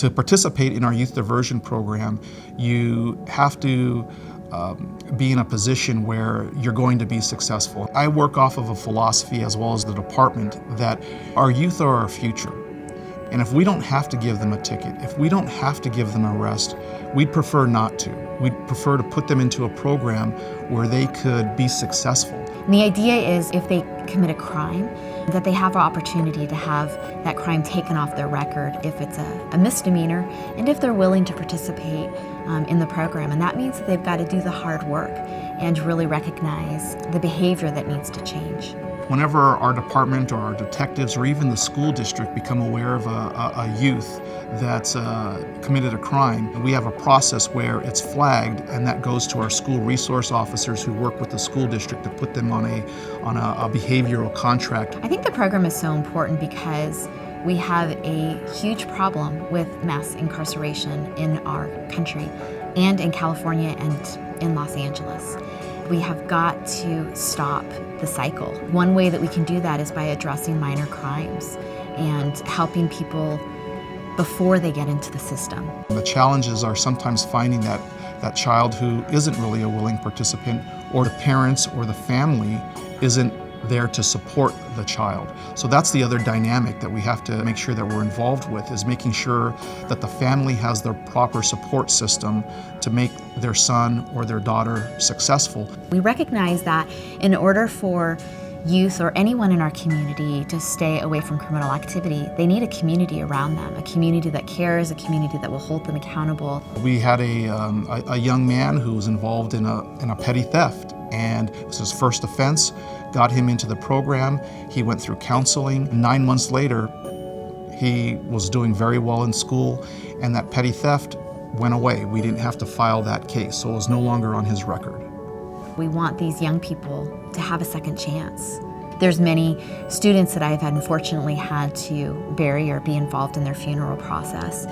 To participate in our youth diversion program, you have to be in a position where you're going to be successful. I work off of a philosophy, as well as the department, that our youth are our future. And if we don't have to give them a ticket, if we don't have to give them a rest, we'd prefer not to. We'd prefer to put them into a program where they could be successful. And the idea is if they commit a crime, that they have an opportunity to have that crime taken off their record if it's a misdemeanor, and if they're willing to participate in the program. And that means that they've got to do the hard work and really recognize the behavior that needs to change. Whenever our department or our detectives or even the school district become aware of a youth that's committed a crime, we have a process where it's flagged, and that goes to our school resource officers who work with the school district to put them on a behavioral contract. I think the program is so important because we have a huge problem with mass incarceration in our country and in California and in Los Angeles. We have got to stop the cycle. One way that we can do that is by addressing minor crimes and helping people before they get into the system. The challenges are sometimes finding that child who isn't really a willing participant, or the parents or the family isn't there to support the child. So that's the other dynamic that we have to make sure that we're involved with, is making sure that the family has the proper support system to make their son or their daughter successful. We recognize that in order for youth or anyone in our community to stay away from criminal activity, they need a community around them, a community that cares, a community that will hold them accountable. We had a young man who was involved in a petty theft, and it was his first offense, got him into the program. He went through counseling. 9 months later, he was doing very well in school, and that petty theft went away. We didn't have to file that case, so it was no longer on his record. We want these young people to have a second chance. There's many students that I've unfortunately had to bury or be involved in their funeral process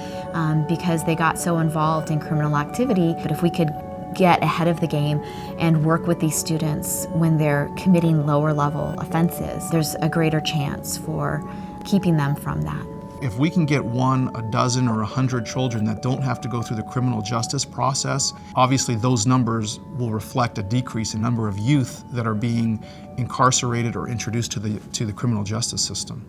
because they got so involved in criminal activity. But if we could get ahead of the game and work with these students when they're committing lower level offenses, there's a greater chance for keeping them from that. If we can get 1, a dozen, or 100 children that don't have to go through the criminal justice process, obviously those numbers will reflect a decrease in number of youth that are being incarcerated or introduced to the criminal justice system.